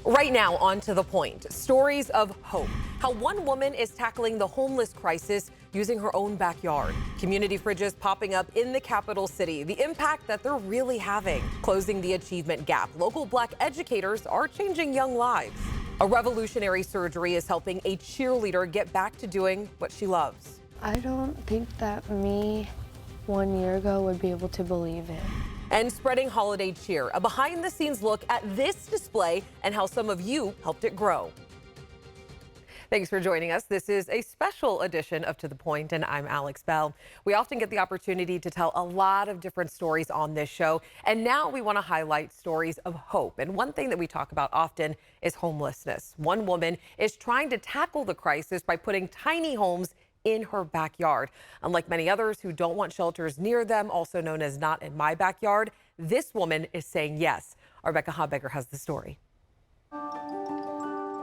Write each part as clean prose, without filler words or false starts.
Right now, on to the point. Stories of hope. How one woman is tackling the homeless crisis using her own backyard. Community fridges popping up in the capital city. The impact that they're really having. Closing the achievement gap. Local Black educators are changing young lives. A revolutionary surgery is helping a cheerleader get back to doing what she loves. I don't think that me 1 year ago would be able to believe it. And spreading holiday cheer, a behind-the-scenes look at this display and how some of you helped it grow. Thanks for joining us. This is a special edition of To The Point, and I'm Alex Bell. We often get the opportunity to tell a lot of different stories on this show, and now we want to highlight stories of hope. And one thing that we talk about often is homelessness. One woman is trying to tackle the crisis by putting tiny homes in her backyard. Unlike many others who don't want shelters near them, also known as Not in My Backyard, this woman is saying yes. Our Rebecca Habegger has the story.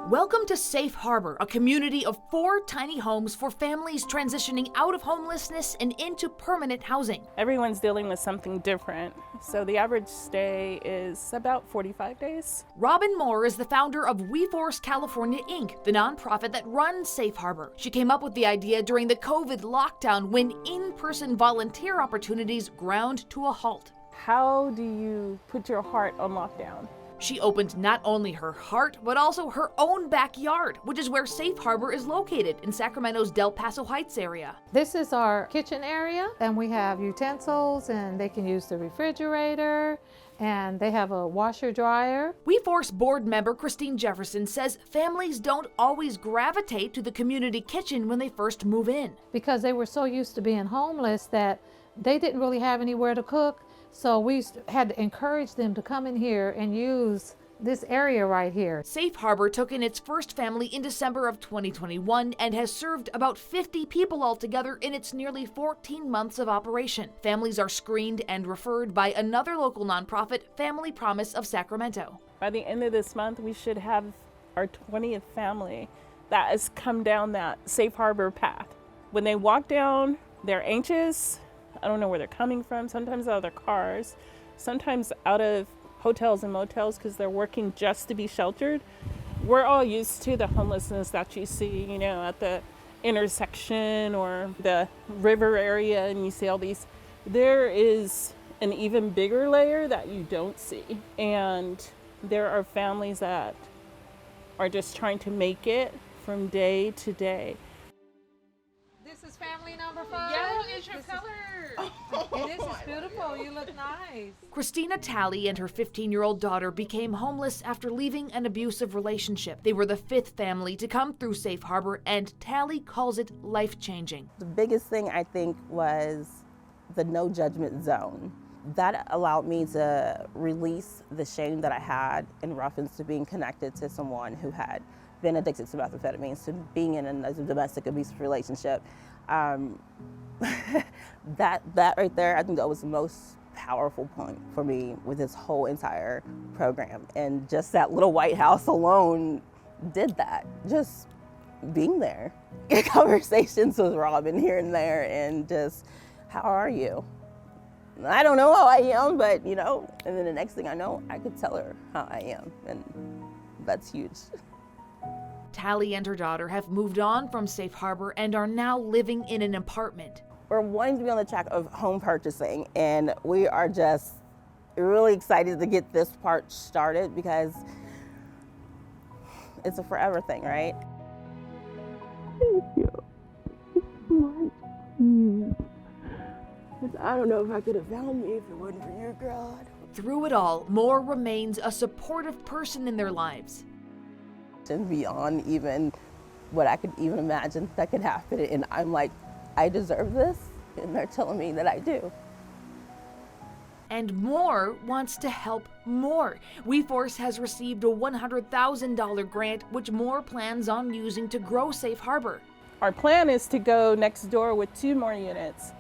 Welcome to Safe Harbor, a community of 4 tiny homes for families transitioning out of homelessness and into permanent housing. Everyone's dealing with something different, so the average stay is about 45 days. Robin Moore is the founder of WeForce California, Inc., the nonprofit that runs Safe Harbor. She came up with the idea during the COVID lockdown when in-person volunteer opportunities ground to a halt. How do you put your heart on lockdown? She opened not only her heart, but also her own backyard, which is where Safe Harbor is located in Sacramento's Del Paso Heights area. This is our kitchen area, and we have utensils, and they can use the refrigerator, and they have a washer dryer. WeForce board member Christine Jefferson says families don't always gravitate to the community kitchen when they first move in. Because they were so used to being homeless that they didn't really have anywhere to cook. So we had to encourage them to come in here and use this area right here. Safe Harbor took in its first family in December of 2021 and has served about 50 people altogether in its nearly 14 months of operation. Families are screened and referred by another local nonprofit, Family Promise of Sacramento. By the end of this month, we should have our 20th family that has come down that Safe Harbor path. When they walk down, they're anxious. I don't know where they're coming from, sometimes out of their cars, sometimes out of hotels and motels because they're working just to be sheltered. We're all used to the homelessness that you see, at the intersection or the river area, and you see all these. There is an even bigger layer that you don't see. And there are families that are just trying to make it from day to day. This is family number 5? Yeah, it's your color. It is. It's beautiful. You look nice. Christina Talley and her 15-year-old daughter became homeless after leaving an abusive relationship. They were the 5th family to come through Safe Harbor, and Talley calls it life-changing. The biggest thing I think was the no judgment zone. That allowed me to release the shame that I had in reference to being connected to someone who had been addicted to methamphetamines, to being in a domestic abusive relationship. That right there, I think that was the most powerful point for me with this whole entire program. And just that little white house alone did that. Just being there, get conversations with Robin here and there, and just, how are you? I don't know how I am, but and then the next thing I know, I could tell her how I am, and that's huge. Talley and her daughter have moved on from Safe Harbor and are now living in an apartment. We're wanting to be on the track of home purchasing, and we are just really excited to get this part started because it's a forever thing, right? Thank you so much. I don't know if I could have found me if it wasn't for you, God. Through it all, Moore remains a supportive person in their lives. And beyond even what I could even imagine that could happen. And I'm like, I deserve this, and they're telling me that I do. And Moore wants to help more. WeForce has received a $100,000 grant, which Moore plans on using to grow Safe Harbor. Our plan is to go next door with 2 more units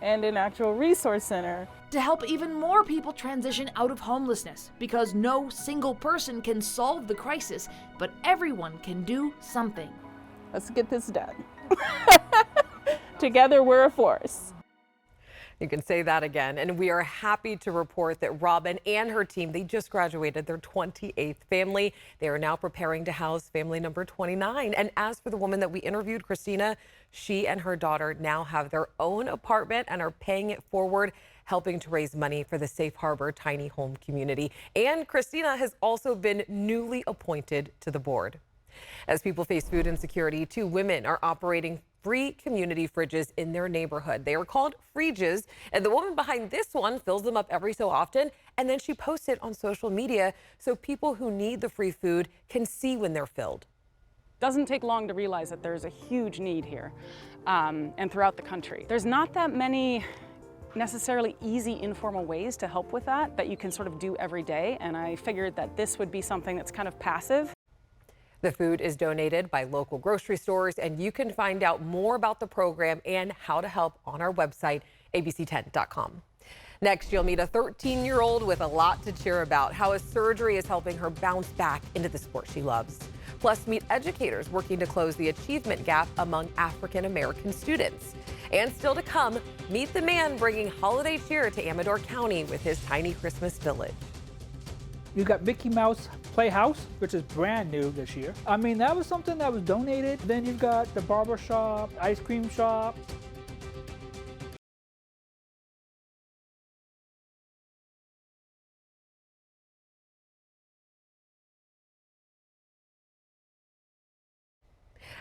and an actual resource center. To help even more people transition out of homelessness, because no single person can solve the crisis, but everyone can do something. Let's get this done. Together, we're a force. You can say that again. And we are happy to report that Robin and her team, they just graduated their 28th family. They are now preparing to house family number 29. And as for the woman that we interviewed, Christina, she and her daughter now have their own apartment and are paying it forward, helping to raise money for the Safe Harbor tiny home community. And Christina has also been newly appointed to the board. As people face food insecurity, 2 women are operating free community fridges in their neighborhood. They are called Fridges, and the woman behind this one fills them up every so often, and then she posts it on social media so people who need the free food can see when they're filled. Doesn't take long to realize that there's a huge need here and throughout the country. There's not that many necessarily easy informal ways to help with that you can sort of do every day, and I figured that this would be something that's kind of passive. The food is donated by local grocery stores, and you can find out more about the program and how to help on our website, abc10.com. Next, you'll meet a 13-year-old with a lot to cheer about, how a surgery is helping her bounce back into the sport she loves. Plus, meet educators working to close the achievement gap among African-American students. And still to come, meet the man bringing holiday cheer to Amador County with his tiny Christmas village. You got Mickey Mouse Playhouse, which is brand new this year. I mean, that was something that was donated. Then you've got the barber shop, ice cream shop.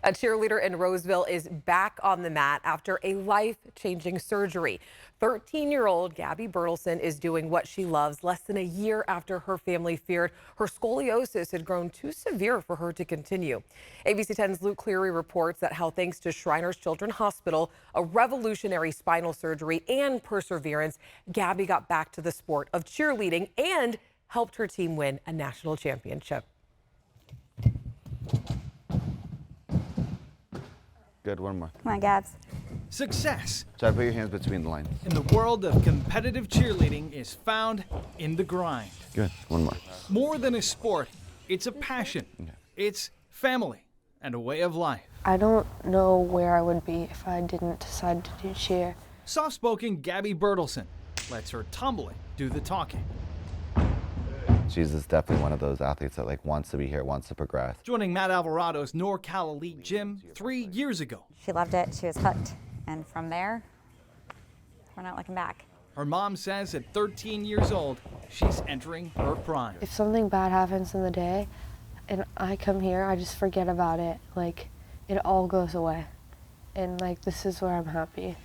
A cheerleader in Roseville is back on the mat after a life-changing surgery. 13-year-old Gabby Bertelson is doing what she loves less than a year after her family feared her scoliosis had grown too severe for her to continue. ABC 10's Luke Cleary reports that how thanks to Shriners Children's Hospital, a revolutionary spinal surgery, and perseverance, Gabby got back to the sport of cheerleading and helped her team win a national championship. Good, one more. Come on, Gabs. Success Try to put your hands between the lines. in the world of competitive cheerleading is found in the grind. Good, one more. More than a sport, it's a passion. It's family and a way of life. I don't know where I would be if I didn't decide to do cheer. Soft-spoken Gabby Bertelson lets her tumbling do the talking. She's just definitely one of those athletes that wants to be here, wants to progress. Joining Matt Alvarado's NorCal Elite Gym 3 years ago. She loved it. She was hooked. And from there, we're not looking back. Her mom says at 13 years old, she's entering her prime. If something bad happens in the day and I come here, I just forget about it. It all goes away. And this is where I'm happy.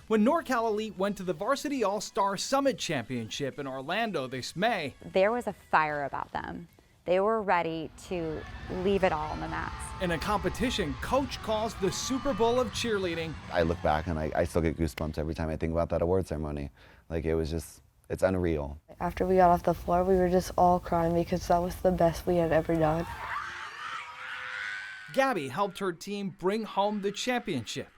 When NorCal Elite went to the Varsity All-Star Summit Championship in Orlando this May, There was a fire about them. They were ready to leave it all on the mats. in a competition Coach calls the Super Bowl of cheerleading, I look back and I still get goosebumps every time I think about that award ceremony. It was just, it's unreal. After we got off the floor, we were just all crying because that was the best we had ever done. Gabby helped her team bring home the championship.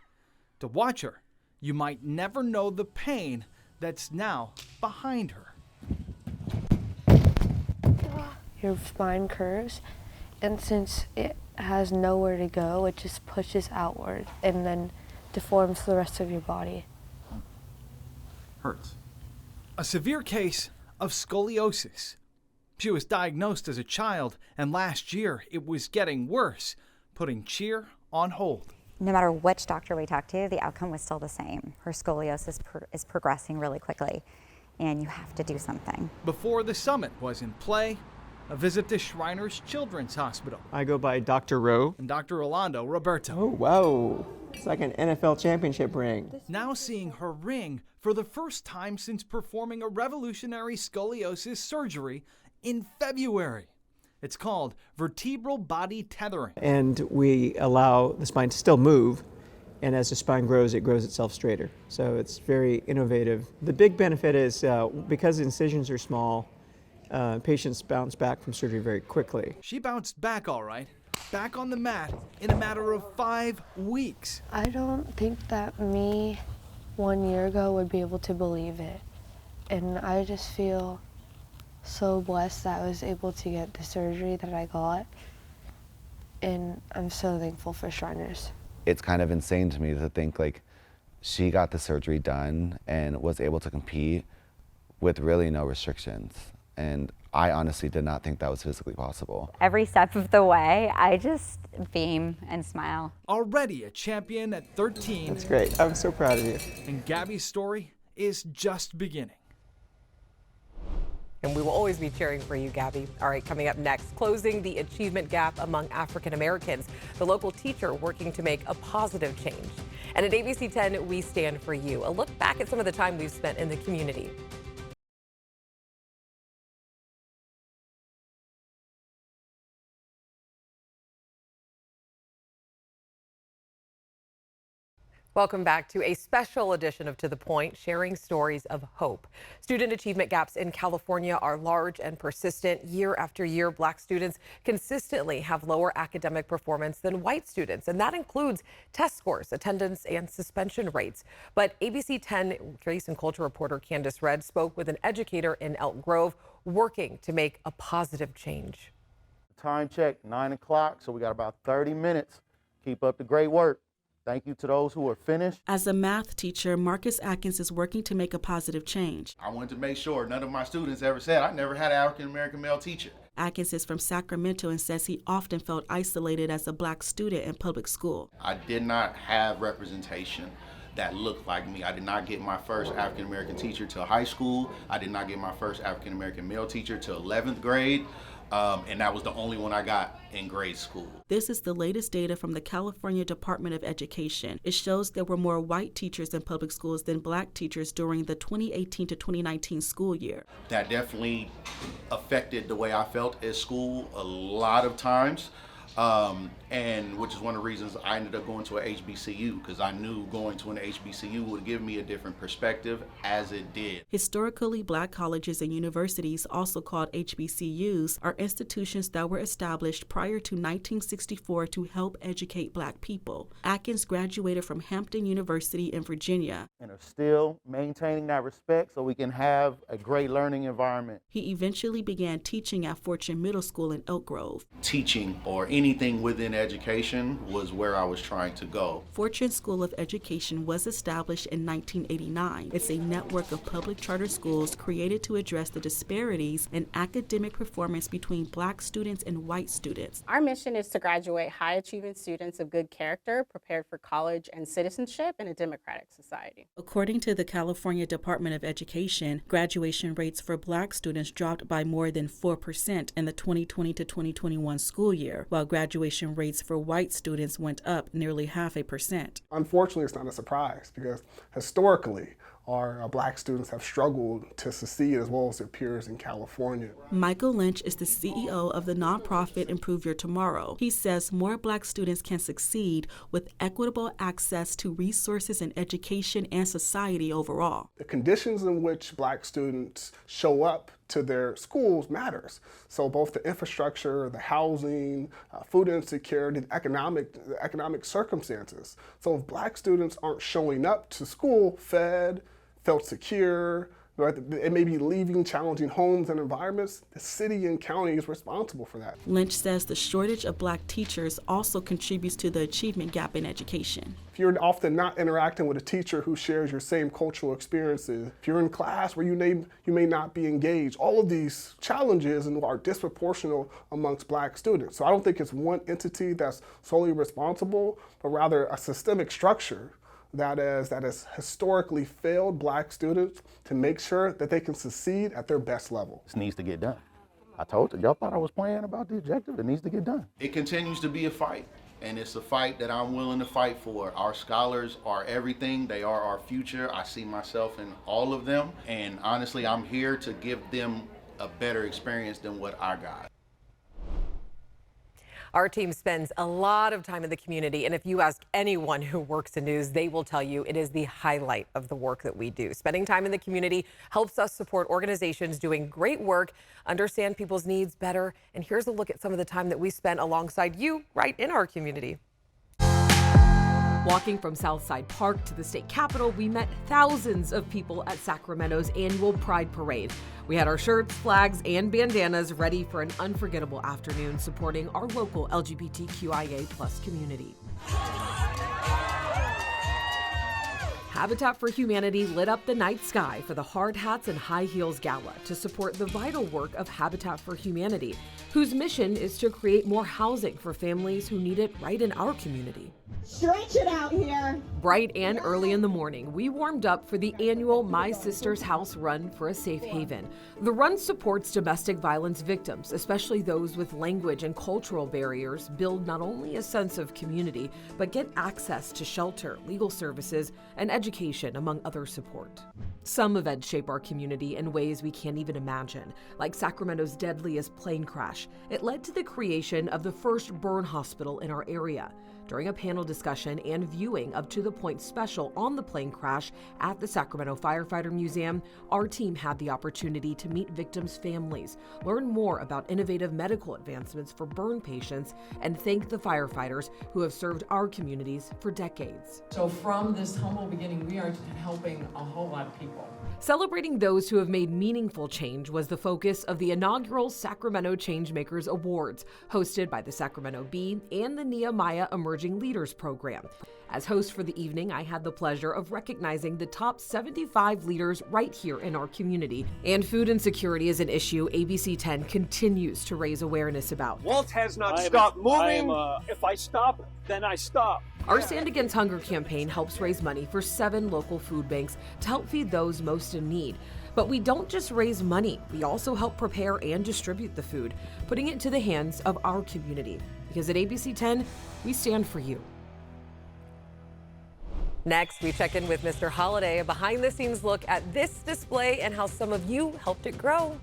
To watch her, you might never know the pain that's now behind her. Your spine curves, and since it has nowhere to go, it just pushes outward and then deforms the rest of your body. Hurts. A severe case of scoliosis. She was diagnosed as a child, and last year it was getting worse, putting cheer on hold. No matter which doctor we talked to, the outcome was still the same. Her scoliosis is progressing really quickly, and you have to do something. Before the summit was in play, a visit to Shriners Children's Hospital. I go by Dr. Rowe. And Dr. Rolando Roberto. Oh, wow. It's like an NFL championship ring. Now seeing her ring for the first time since performing a revolutionary scoliosis surgery in February. It's called vertebral body tethering. And we allow the spine to still move, and as the spine grows, it grows itself straighter. So it's very innovative. The big benefit is because the incisions are small, patients bounce back from surgery very quickly. She bounced back all right, back on the mat in a matter of 5 weeks. I don't think that me 1 year ago would be able to believe it. And I just feel so blessed that I was able to get the surgery that I got. And I'm so thankful for Shriners. It's kind of insane to me to think she got the surgery done and was able to compete with really no restrictions. And I honestly did not think that was physically possible. Every step of the way, I just beam and smile. Already a champion at 13. That's great. I'm so proud of you. And Gabby's story is just beginning. And we will always be cheering for you, Gabby. All right, coming up next, closing the achievement gap among African Americans, the local teacher working to make a positive change. And at ABC 10, we stand for you. A look back at some of the time we've spent in the community. Welcome back to a special edition of To The Point, sharing stories of hope. Student achievement gaps in California are large and persistent. Year after year, Black students consistently have lower academic performance than white students, and that includes test scores, attendance, and suspension rates. But ABC 10 race and culture reporter Candace Redd spoke with an educator in Elk Grove working to make a positive change. Time check, 9 o'clock, so we got about 30 minutes. Keep up the great work. Thank you to those who are finished. As a math teacher, Marcus Atkins is working to make a positive change. I wanted to make sure none of my students ever said, I never had an African-American male teacher. Atkins is from Sacramento and says he often felt isolated as a Black student in public school. I did not have representation that looked like me. I did not get my first African-American teacher till high school. I did not get my first African-American male teacher till 11th grade. And that was the only one I got in grade school. This is the latest data from the California Department of Education. It shows there were more white teachers in public schools than Black teachers during the 2018 to 2019 school year. That definitely affected the way I felt at school a lot of times. And which is one of the reasons I ended up going to a HBCU, because I knew going to an HBCU would give me a different perspective, as it did. Historically, Black colleges and universities, also called HBCUs, are institutions that were established prior to 1964 to help educate Black people. Atkins graduated from Hampton University in Virginia. And are still maintaining that respect so we can have a great learning environment. He eventually began teaching at Fortune Middle School in Elk Grove. Teaching or anything within education was where I was trying to go. Fortune School of Education was established in 1989. It's a network of public charter schools created to address the disparities in academic performance between Black students and white students. Our mission is to graduate high-achieving students of good character, prepared for college and citizenship in a democratic society. According to the California Department of Education, graduation rates for Black students dropped by more than 4% in the 2020 to 2021 school year, while graduation rates for white students went up nearly 0.5%. Unfortunately, it's not a surprise because historically, our Black students have struggled to succeed as well as their peers in California. Michael Lynch is the CEO of the nonprofit Improve Your Tomorrow. He says more Black students can succeed with equitable access to resources in education and society overall. The conditions in which Black students show up to their schools matters. So both the infrastructure, the housing, food insecurity, the economic circumstances. So if Black students aren't showing up to school fed, felt secure, right? It may be leaving challenging homes and environments. The city and county is responsible for that. Lynch says the shortage of Black teachers also contributes to the achievement gap in education. If you're often not interacting with a teacher who shares your same cultural experiences, if you're in class where you may not be engaged, all of these challenges are disproportional amongst Black students. So I don't think it's one entity that's solely responsible, but rather a systemic structure that has historically failed Black students to make sure that they can succeed at their best level. This needs to get done. I told you, y'all thought I was playing about the objective. It needs to get done. It continues to be a fight, and it's a fight that I'm willing to fight for. Our scholars are everything. They are our future. I see myself in all of them, and honestly, I'm here to give them a better experience than what I got. Our team spends a lot of time in the community, and if you ask anyone who works in news, they will tell you it is the highlight of the work that we do. Spending time in the community helps us support organizations doing great work, understand people's needs better, and here's a look at some of the time that we spent alongside you right in our community. Walking from Southside Park to the state capitol, we met thousands of people at Sacramento's annual Pride Parade. We had our shirts, flags, and bandanas ready for an unforgettable afternoon supporting our local LGBTQIA+ community. Habitat for Humanity lit up the night sky for the Hard Hats and High Heels Gala to support the vital work of Habitat for Humanity, whose mission is to create more housing for families who need it right in our community. Stretch it out here. Bright and early in the morning, we warmed up for the annual My Sister's House Run for a Safe Haven. The run supports domestic violence victims, especially those with language and cultural barriers, build not only a sense of community, but get access to shelter, legal services, and education, among other support. Some events shape our community in ways we can't even imagine, like Sacramento's deadliest plane crash. It led to the creation of the first burn hospital in our area. During a panel discussion and viewing of To The Point special on the plane crash at the Sacramento Firefighter Museum, our team had the opportunity to meet victims' families, learn more about innovative medical advancements for burn patients, and thank the firefighters who have served our communities for decades. So from this humble beginning, we are helping a whole lot of people. Celebrating those who have made meaningful change was the focus of the inaugural Sacramento Changemakers Awards, hosted by the Sacramento Bee and the Nehemiah Emerging Leaders Program. As host for the evening, I had the pleasure of recognizing the top 75 leaders right here in our community. And food insecurity is an issue ABC 10 continues to raise awareness about. Walt has not stopped moving. If I stop, then I stop. Our Stand Against Hunger campaign helps raise money for 7 local food banks to help feed those most in need. But we don't just raise money, we also help prepare and distribute the food, putting it into the hands of our community. Because at ABC 10, we stand for you. Next, we check in with Mr. Holiday, a behind-the-scenes look at this display and how some of you helped it grow.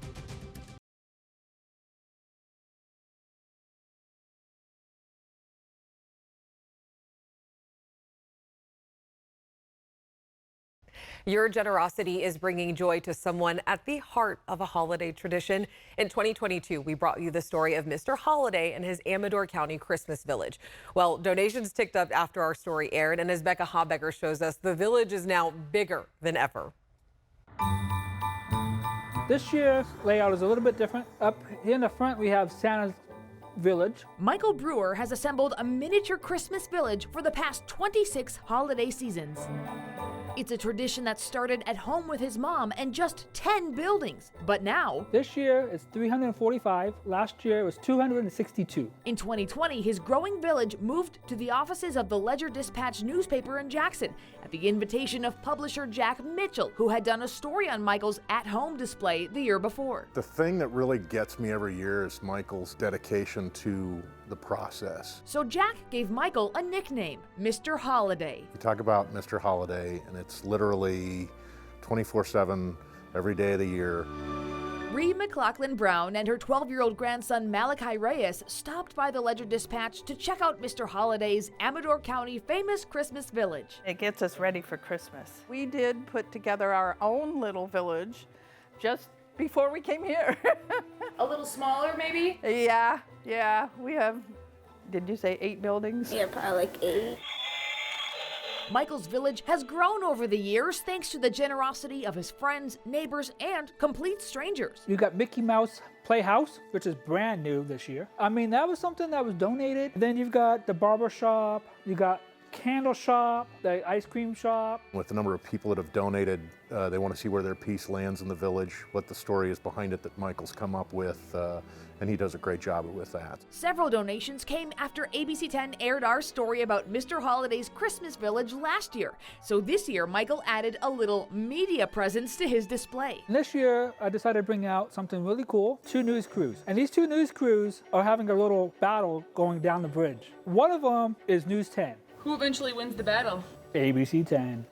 Your generosity is bringing joy to someone at the heart of a holiday tradition. In 2022, we brought you the story of Mr. Holiday and his Amador County Christmas Village. Well, donations ticked up after our story aired, and as Becca Habegger shows us, the village is now bigger than ever. This year's layout is a little bit different. Up here in the front, we have Santa's Village. Michael Brewer has assembled a miniature Christmas village for the past 26 holiday seasons. It's a tradition that started at home with his mom and just 10 buildings. But now, this year it's 345. Last year it was 262. In 2020, his growing village moved to the offices of the Ledger-Dispatch newspaper in Jackson at the invitation of publisher Jack Mitchell, who had done a story on Michael's at-home display the year before. The thing that really gets me every year is Michael's dedication to the process. So Jack gave Michael a nickname, Mr. Holiday. You talk about Mr. Holiday, and it's literally 24/7 every day of the year. Ree McLaughlin Brown and her 12-year-old grandson Malachi Reyes stopped by the Ledger-Dispatch to check out Mr. Holiday's Amador County famous Christmas village. It gets us ready for Christmas. We did put together our own little village just before we came here. A little smaller, maybe? Yeah. We have, did you say 8 buildings? Yeah, probably like 8. Michael's village has grown over the years thanks to the generosity of his friends, neighbors, and complete strangers. You got Mickey Mouse Playhouse, which is brand new this year. I mean, that was something that was donated. Then you've got the barber shop, you got candle shop, the ice cream shop. With the number of people that have donated, they want to see where their piece lands in the village, what the story is behind it that Michael's come up with, and he does a great job with that. Several donations came after ABC 10 aired our story about Mr. Holiday's Christmas Village last year. So this year, Michael added a little media presence to his display. And this year, I decided to bring out something really cool, 2 news crews. And these 2 news crews are having a little battle going down the bridge. One of them is News 10. Who eventually wins the battle? ABC 10.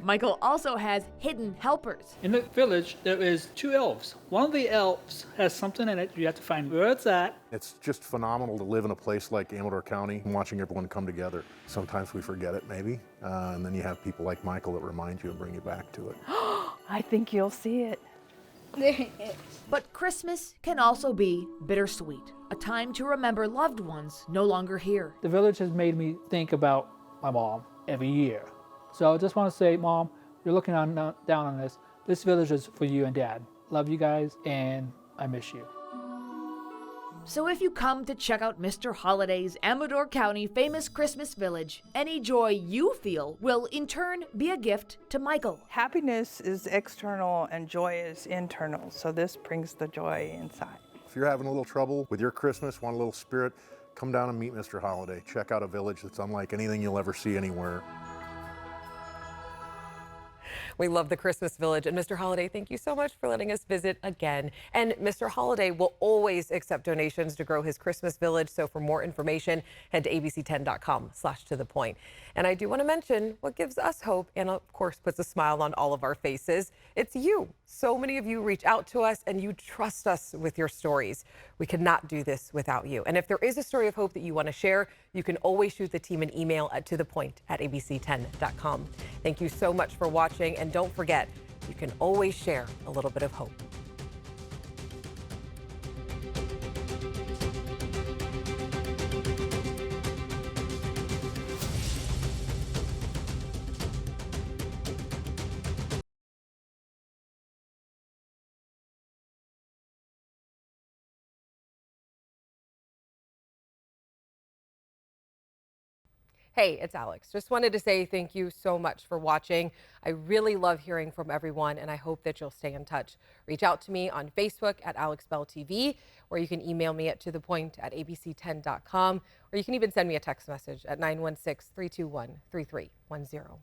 Michael also has hidden helpers. In the village, there is 2 elves. One of the elves has something in it. You have to find where it's at. It's just phenomenal to live in a place like Amador County and watching everyone come together. Sometimes we forget it, maybe, and then you have people like Michael that remind you and bring you back to it. I think you'll see it. But Christmas can also be bittersweet, a time to remember loved ones no longer here. The village has made me think about my mom every year. So I just want to say, Mom, you're looking down on this. This village is for you and Dad. Love you guys, and I miss you. So if you come to check out Mr. Holiday's Amador County famous Christmas village, any joy you feel will in turn be a gift to Michael. Happiness is external and joy is internal, so this brings the joy inside. If you're having a little trouble with your Christmas, want a little spirit, come down and meet Mr. Holiday. Check out a village that's unlike anything you'll ever see anywhere. We love the Christmas Village. And Mr. Holiday, thank you so much for letting us visit again. And Mr. Holiday will always accept donations to grow his Christmas Village. So for more information, head to abc10.com/tothepoint. And I do want to mention what gives us hope and of course puts a smile on all of our faces. It's you. So many of you reach out to us and you trust us with your stories. We could not do this without you. And if there is a story of hope that you want to share, you can always shoot the team an email at tothepoint@abc10.com. Thank you so much for watching. And don't forget, you can always share a little bit of hope. Hey, it's Alex. Just wanted to say thank you so much for watching. I really love hearing from everyone, and I hope that you'll stay in touch. Reach out to me on Facebook at AlexBellTV, or you can email me at tothepoint@abc10.com, or you can even send me a text message at 916-321-3310.